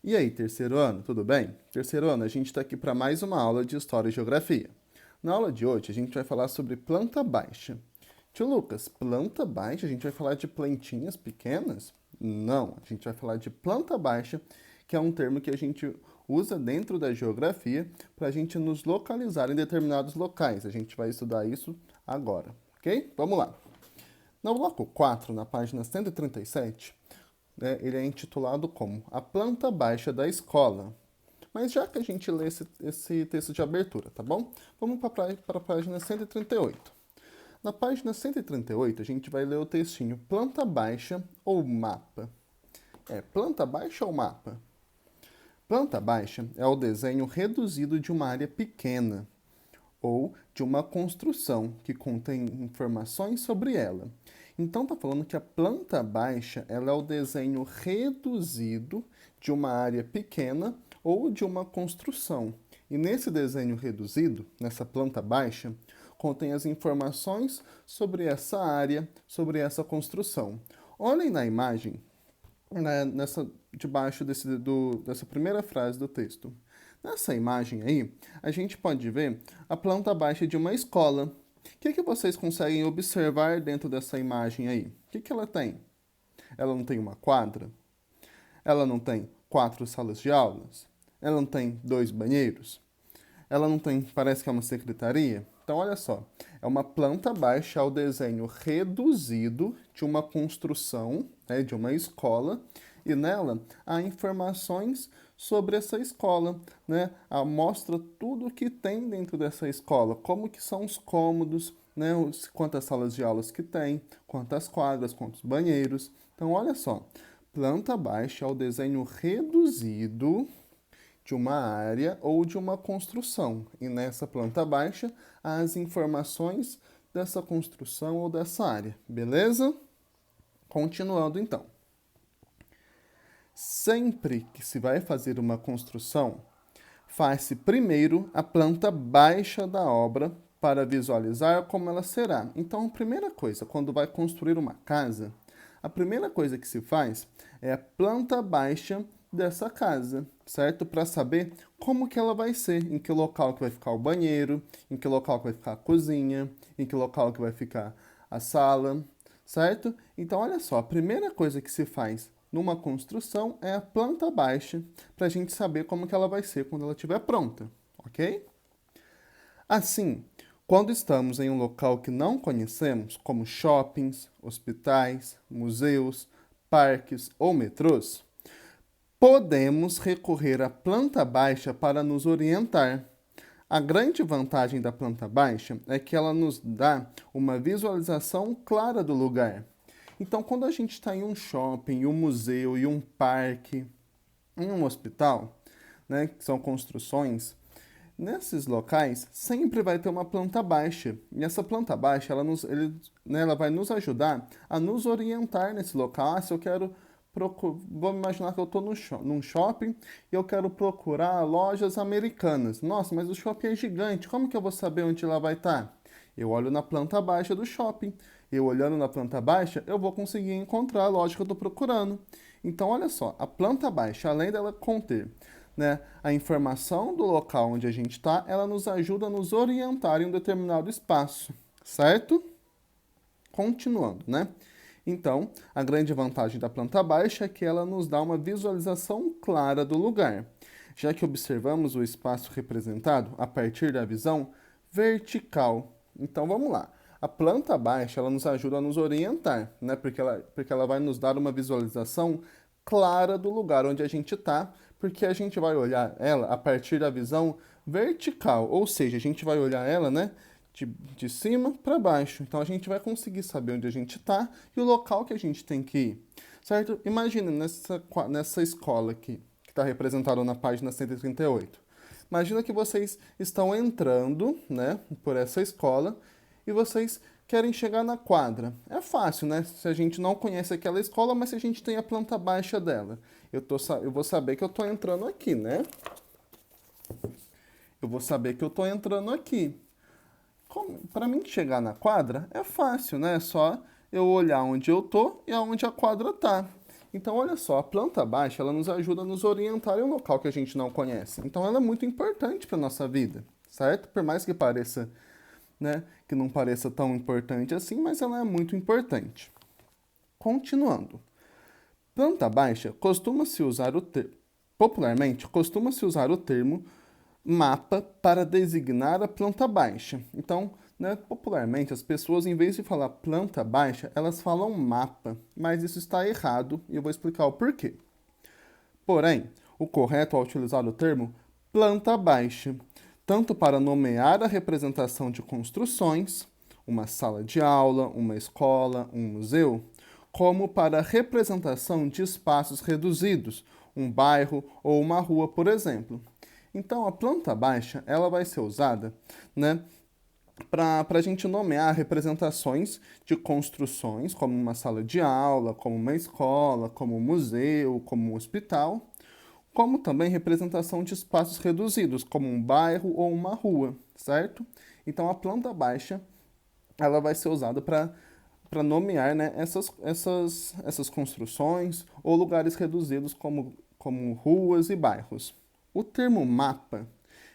E aí, terceiro ano, tudo bem? Terceiro ano, a gente está aqui para mais uma aula de História e Geografia. Na aula de hoje, a gente vai falar sobre planta baixa. Tio Lucas, planta baixa? A gente vai falar de plantinhas pequenas? Não, a gente vai falar de planta baixa, que é um termo que a gente usa dentro da geografia para a gente nos localizar em determinados locais. A gente vai estudar isso agora, ok? Vamos lá. No bloco 4, na página 137, né, ele é intitulado como A Planta Baixa da Escola. Mas já que a gente lê esse texto de abertura, tá bom? Vamos para a página 138. Na página 138, a gente vai ler o textinho Planta Baixa ou Mapa. Planta baixa ou mapa? Planta baixa é o desenho reduzido de uma área pequena ou de uma construção que contém informações sobre ela. Então está falando que a planta baixa ela é o desenho reduzido de uma área pequena ou de uma construção. E nesse desenho reduzido, nessa planta baixa, contém as informações sobre essa área, sobre essa construção. Olhem na imagem, debaixo dessa primeira frase do texto. Nessa imagem aí, a gente pode ver a planta baixa de uma escola. O que vocês conseguem observar dentro dessa imagem aí? O que ela tem? Ela não tem uma quadra? Ela não tem 4 salas de aulas? Ela não tem 2 banheiros? Ela não tem, parece que é uma secretaria? Então, olha só, é uma planta baixa ao desenho reduzido de uma construção, né, de uma escola, e nela há informações sobre essa escola, né? Mostra tudo o que tem dentro dessa escola, como que são os cômodos, né? Quantas salas de aulas que tem, quantas quadras, quantos banheiros. Então, olha só, planta baixa ao desenho reduzido de uma área ou de uma construção. E nessa planta baixa, há as informações dessa construção ou dessa área. Beleza? Continuando então. Sempre que se vai fazer uma construção, faz-se primeiro a planta baixa da obra para visualizar como ela será. Então, a primeira coisa, quando vai construir uma casa, a primeira coisa que se faz é a planta baixa dessa casa, certo? Para saber como que ela vai ser, em que local que vai ficar o banheiro, em que local que vai ficar a cozinha, em que local que vai ficar a sala, certo? Então, olha só, a primeira coisa que se faz numa construção é a planta baixa, para a gente saber como que ela vai ser quando ela estiver pronta, ok? Assim, quando estamos em um local que não conhecemos, como shoppings, hospitais, museus, parques ou metrôs, podemos recorrer à planta baixa para nos orientar. A grande vantagem da planta baixa é que ela nos dá uma visualização clara do lugar. Então, quando a gente está em um shopping, um museu e um parque, em um hospital, né, que são construções, nesses locais sempre vai ter uma planta baixa. E essa planta baixa, ela vai nos ajudar a nos orientar nesse local. Se eu quero vamos imaginar que eu estou num shopping e eu quero procurar lojas americanas. Nossa, mas o shopping é gigante, como que eu vou saber onde ela vai estar? Eu olho na planta baixa do shopping. Eu olhando na planta baixa, eu vou conseguir encontrar a loja que eu estou procurando. Então, olha só, a planta baixa, além dela conter, né, a informação do local onde a gente está, ela nos ajuda a nos orientar em um determinado espaço, certo? Continuando, né? Então, a grande vantagem da planta baixa é que ela nos dá uma visualização clara do lugar, já que observamos o espaço representado a partir da visão vertical. Então, vamos lá. A planta baixa ela nos ajuda a nos orientar, né? Porque ela vai nos dar uma visualização clara do lugar onde a gente está, porque a gente vai olhar ela a partir da visão vertical, ou seja, a gente vai olhar ela, né? De cima para baixo. Então a gente vai conseguir saber onde a gente está e o local que a gente tem que ir, certo? Imagina nessa escola aqui, que está representada na página 138. Imagina que vocês estão entrando, né, por essa escola e vocês querem chegar na quadra. É fácil, né? Se a gente não conhece aquela escola, mas se a gente tem a planta baixa dela. Eu vou saber que eu estou entrando aqui, né? Eu vou saber que eu estou entrando aqui. Para mim chegar na quadra é fácil, né? É só eu olhar onde eu tô e aonde a quadra tá. Então, olha só, a planta baixa, ela nos ajuda a nos orientar em um local que a gente não conhece. Então, ela é muito importante para nossa vida, certo? Por mais que pareça, né, que não pareça tão importante assim, mas ela é muito importante. Continuando. Planta baixa costuma-se usar popularmente, costuma-se usar o termo mapa para designar a planta baixa. Então, né, popularmente, as pessoas, em vez de falar planta baixa, elas falam mapa, mas isso está errado e eu vou explicar o porquê. Porém, o correto é utilizar o termo planta baixa, tanto para nomear a representação de construções, uma sala de aula, uma escola, um museu, como para a representação de espaços reduzidos, um bairro ou uma rua, por exemplo. Então, a planta baixa ela vai ser usada, né, para a gente nomear representações de construções, como uma sala de aula, como uma escola, como um museu, como um hospital, como também representação de espaços reduzidos, como um bairro ou uma rua, certo? Então, a planta baixa ela vai ser usada para nomear, né, essas construções ou lugares reduzidos como ruas e bairros. O termo mapa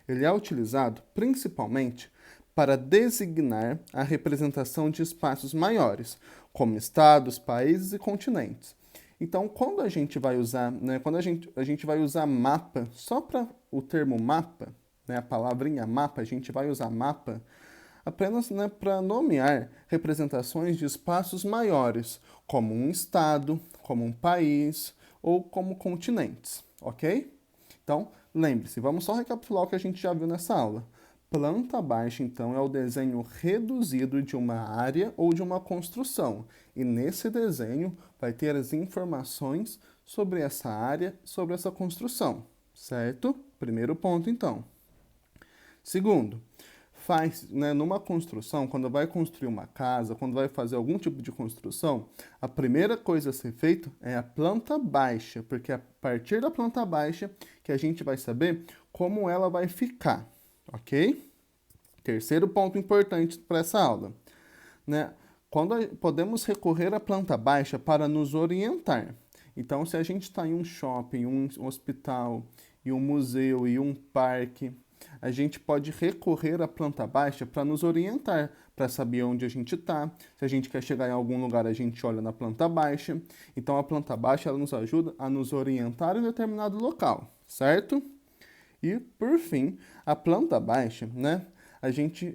ele é utilizado principalmente para designar a representação de espaços maiores, como estados, países e continentes. Então, quando a gente vai usar, né, quando a gente vai usar mapa, só para o termo mapa, né, a palavrinha mapa, a gente vai usar mapa apenas, né, para nomear representações de espaços maiores, como um estado, como um país ou como continentes, ok? Então, lembre-se, vamos só recapitular o que a gente já viu nessa aula. Planta baixa, então, é o desenho reduzido de uma área ou de uma construção. E nesse desenho vai ter as informações sobre essa área, sobre essa construção, certo? Primeiro ponto, então. Segundo, né, numa construção, quando vai construir uma casa, quando vai fazer algum tipo de construção, a primeira coisa a ser feita é a planta baixa, porque é a partir da planta baixa que a gente vai saber como ela vai ficar, ok? Terceiro ponto importante para essa aula, né? Podemos recorrer à planta baixa para nos orientar. Então, se a gente está em um shopping, um hospital, e um museu e um parque, a gente pode recorrer à planta baixa para nos orientar, para saber onde a gente está. Se a gente quer chegar em algum lugar, a gente olha na planta baixa. Então, a planta baixa ela nos ajuda a nos orientar em determinado local, certo? E, por fim, a planta baixa, né?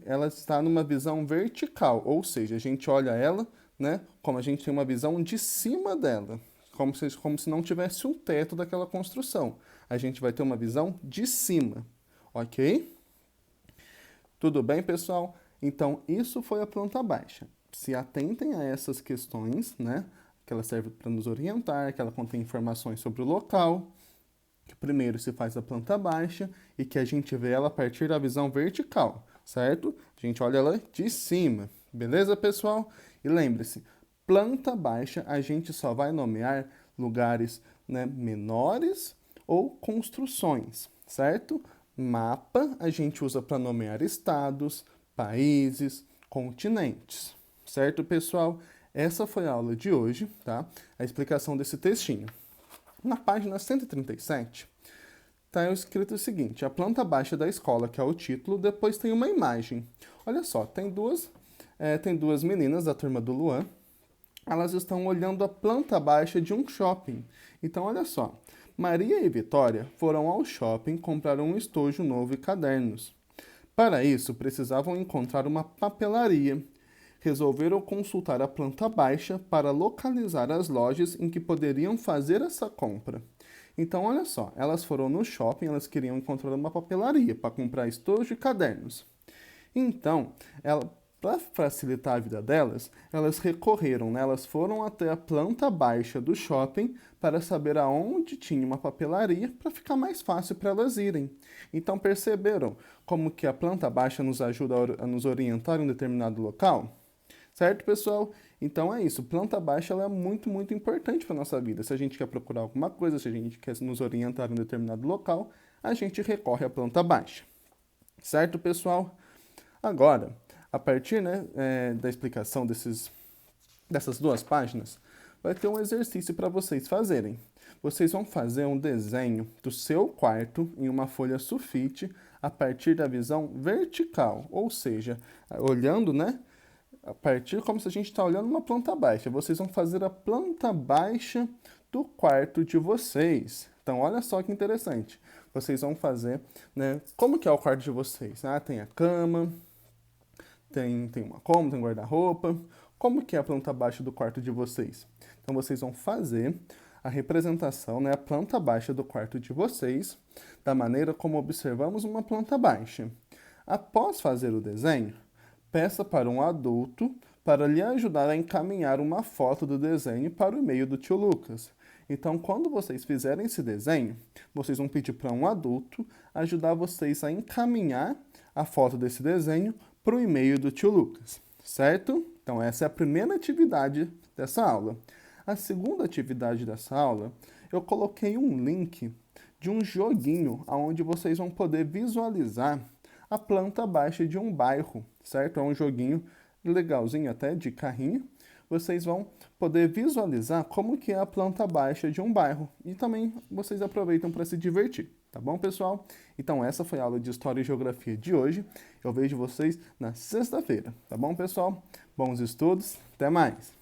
Ela está numa visão vertical, ou seja, a gente olha ela, né? Como a gente tem uma visão de cima dela, como se não tivesse um teto daquela construção. A gente vai ter uma visão de cima. Ok? Tudo bem, pessoal? Então, isso foi a planta baixa. Se atentem a essas questões, né? Que ela serve para nos orientar, que ela contém informações sobre o local, que primeiro se faz a planta baixa e que a gente vê ela a partir da visão vertical, certo? A gente olha ela de cima. Beleza, pessoal? E lembre-se, planta baixa a gente só vai nomear lugares, né, menores ou construções, certo? Mapa a gente usa para nomear estados, países, continentes. Certo, pessoal? Essa foi a aula de hoje, tá? A explicação desse textinho. Na página 137, está escrito o seguinte: a planta baixa da escola, que é o título, depois tem uma imagem. Olha só, tem duas meninas da turma do Luan. Elas estão olhando a planta baixa de um shopping. Então, olha só. Maria e Vitória foram ao shopping comprar um estojo novo e cadernos. Para isso, precisavam encontrar uma papelaria. Resolveram consultar a planta baixa para localizar as lojas em que poderiam fazer essa compra. Então, olha só, elas foram no shopping, elas queriam encontrar uma papelaria para comprar estojo e cadernos. Então, para facilitar a vida delas, elas recorreram, né? Elas foram até a planta baixa do shopping para saber aonde tinha uma papelaria para ficar mais fácil para elas irem. Então perceberam como que a planta baixa nos ajuda a nos orientar em um determinado local? Certo, pessoal? Então é isso. Planta baixa ela é muito, muito importante para a nossa vida. Se a gente quer procurar alguma coisa, se a gente quer nos orientar em um determinado local, a gente recorre à planta baixa. Certo, pessoal? Agora, a partir, né, da explicação dessas duas páginas, vai ter um exercício para vocês fazerem. Vocês vão fazer um desenho do seu quarto em uma folha sulfite a partir da visão vertical, ou seja, olhando, né? A partir como se a gente está olhando uma planta baixa. Vocês vão fazer a planta baixa do quarto de vocês. Então, olha só que interessante. Vocês vão fazer, né? Como que é o quarto de vocês? Ah, tem a cama, tem uma cômoda, tem guarda-roupa. Como que é a planta baixa do quarto de vocês? Então, vocês vão fazer a representação, né, a planta baixa do quarto de vocês, da maneira como observamos uma planta baixa. Após fazer o desenho, peça para um adulto para lhe ajudar a encaminhar uma foto do desenho para o e-mail do tio Lucas. Então, quando vocês fizerem esse desenho, vocês vão pedir para um adulto ajudar vocês a encaminhar a foto desse desenho para o e-mail do tio Lucas, certo? Então, essa é a primeira atividade dessa aula. A segunda atividade dessa aula, eu coloquei um link de um joguinho onde vocês vão poder visualizar a planta baixa de um bairro, certo? É um joguinho legalzinho até, de carrinho. Vocês vão poder visualizar como que é a planta baixa de um bairro. E também vocês aproveitam para se divertir, tá bom, pessoal? Então essa foi a aula de História e Geografia de hoje. Eu vejo vocês na sexta-feira, tá bom, pessoal? Bons estudos, até mais!